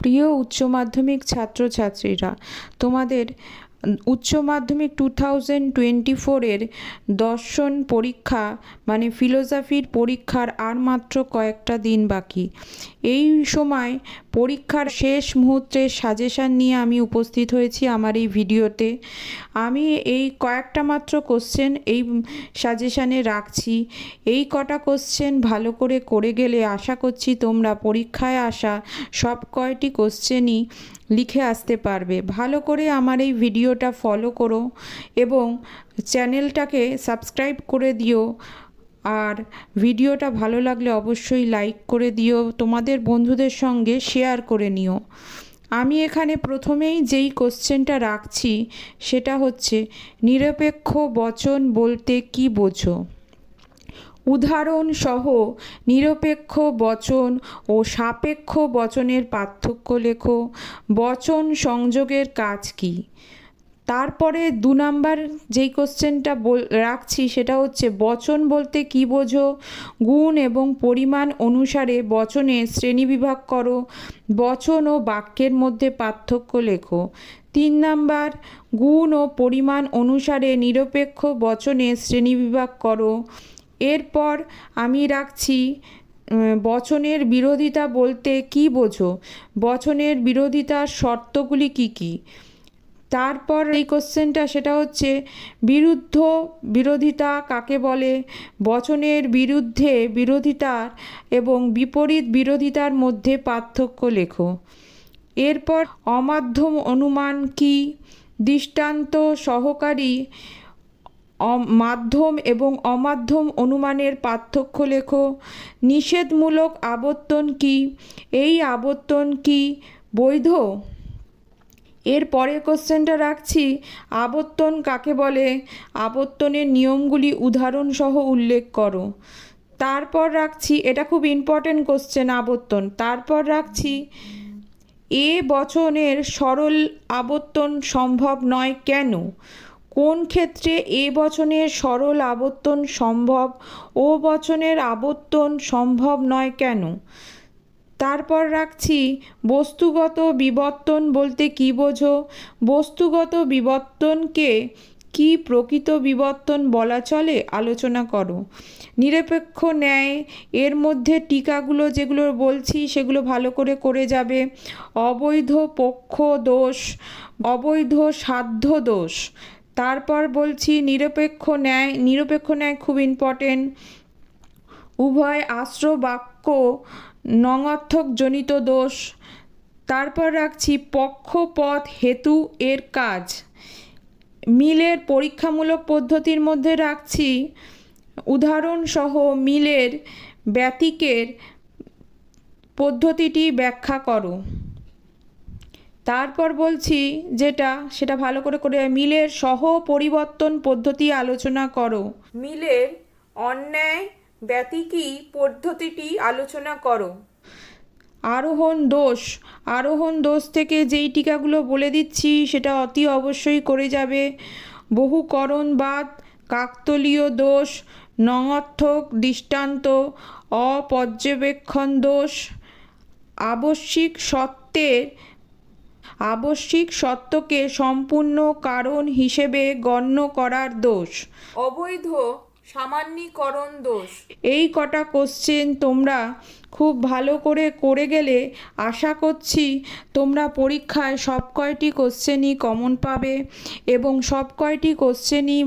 প্রিয় উচ্চ মাধ্যমিক ছাত্রছাত্রীরা, তোমাদের উচ্চ মাধ্যমিক 2024-এর দর্শন পরীক্ষা মানে ফিলোসফির পরীক্ষার আর মাত্র কয়েকটা দিন বাকি। এই সময় পরীক্ষার শেষ মুহূর্তে সাজেশান নিয়ে আমি উপস্থিত হয়েছি আমার এই ভিডিওতে। আমি এই কয়েকটা মাত্র কোশ্চেন এই সাজেশানে রাখছি। এই কটা কোশ্চেন ভালো করে গেলে আশা করছি তোমরা পরীক্ষায় আসা সব কয়টি কোশ্চেনই লিখে আসতে পারবে। ভালো করে আমার এই ভিডিওটা ফলো করো এবং চ্যানেলটাকে সাবস্ক্রাইব করে দিও। আর ভিডিওটা ভালো লাগলে অবশ্যই লাইক করে দিও, তোমাদের বন্ধুদের সঙ্গে শেয়ার করে নিও। আমি এখানে প্রথমেই যেই কোশ্চেনটা রাখছি সেটা হচ্ছে, নিরপেক্ষ বচন বলতে কী বোঝো? উদাহরণ সহ নিরপেক্ষ বচন ও সাপেক্ষ বচনের পার্থক্য লেখো। বচন সংযোগের কাজ কী? তারপরে 2 নাম্বার যেই কোশ্চেনটা রাখছি সেটা হচ্ছে, বচন বলতে কী বোঝো? গুণ এবং পরিমাণ অনুসারে বচনের শ্রেণীবিভাগ করো। বচন ও বাক্যের মধ্যে পার্থক্য লেখো। 3 নাম্বার, গুণ ও পরিমাণ অনুসারে নিরপেক্ষ বচনের শ্রেণীবিভাগ করো। এরপর আমি রাখছি, বচনের বিরোধিতা বলতে কী বোঝো? বচনের বিরোধিতার শর্তগুলি কী কী? তারপর এই কোশ্চেনটা সেটা হচ্ছে, বিরোধিতা কাকে বলে? বচনের বিরুদ্ধে বিরোধিতার এবং বিপরীত বিরোধিতার মধ্যে পার্থক্য লেখো। এরপর অমাধ্যম অনুমান কী? দৃষ্টান্ত সহকারী মাধ্যম এবং অমাধ্যম অনুমানের পার্থক্য লেখো। নিষেধমূলক আবর্তন কী? এই আবর্তন কি বৈধ? এর পরের কোশ্চেনটা রাখছি, আবর্তন কাকে বলে? আবর্তনের নিয়মগুলি উদাহরণসহ উল্লেখ করো। তারপর রাখছি, এটা খুব ইম্পর্টেন্ট কোশ্চেন, আবর্তন। তারপর রাখছি, এ বচনের সরল আবর্তন সম্ভব নয় কেন? কোন ক্ষেত্রে এ বচনের সরল আবর্তন সম্ভব, ও বচনের আবর্তন সম্ভব নয় কেন? তারপর রাখছি, বস্তুগত বিবর্তন বলতে কী বোঝো? বস্তুগত বিবর্তনকে কি প্রকৃত বিবর্তন বলা চলে? আলোচনা করো। নিরপেক্ষ ন্যায়, এর মধ্যে টিকাগুলো যেগুলো বলছি সেগুলো ভালো করে যাবে। অবৈধ পক্ষ দোষ, অবৈধ সাধ্য দোষ। তারপর বলছি নিরপেক্ষ ন্যায় খুব ইম্পর্টেন্ট। উভয় আশ্রয় বাক্য নঙর্থকজনিত দোষ। তারপর রাখছি, পক্ষপথ হেতু এর কাজ। মিলের পরীক্ষামূলক পদ্ধতির মধ্যে রাখছি, উদাহরণসহ মিলের ব্যতিকের পদ্ধতিটি ব্যাখ্যা করো। তারপর বলছি সেটা ভালো করে মিলের সহ পরিবর্তন পদ্ধতি আলোচনা করো। মিলের অন্যায় ব্যতিকী পদ্ধতিটি আলোচনা করো। আরোহণ দোষ থেকে যেই টিকাগুলো বলে দিচ্ছি সেটা অতি অবশ্যই করে যাবে। বহুকরণবাদ, কাকতলীয় দোষ, নঙর্থক দৃষ্টান্ত, অপর্যবেক্ষণ দোষ, আবশ্যিক সত্যকে সম্পূর্ণ কারণ হিসেবে গণ্য করার দোষ, অবৈধ সামান্যীকরণ দোষ। এই কটা কোশ্চেন তোমরা খুব ভালো করে গেলে আশা করছি তোমরা পরীক্ষায় সব কয়টি কোশ্চেনই কমন পাবে এবং সব কয়টি কোশ্চেনই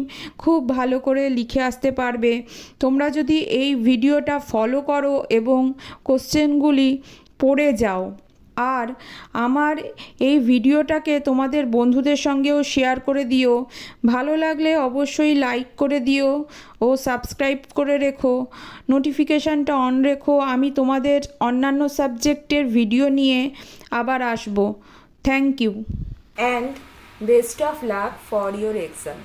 খুব ভালো করে লিখে আসতে পারবে। তোমরা যদি এই ভিডিওটা ফলো করো এবং কোশ্চেনগুলি পড়ে যাও, আর আমার এই ভিডিওটাকে তোমাদের বন্ধুদের সঙ্গেও শেয়ার করে দিও। ভালো লাগলে অবশ্যই লাইক করে দিও ও সাবস্ক্রাইব করে রেখো, নোটিফিকেশানটা অন রেখো। আমি তোমাদের অন্যান্য সাবজেক্টের ভিডিও নিয়ে আবার আসবো। Thank you and best of luck for your exam.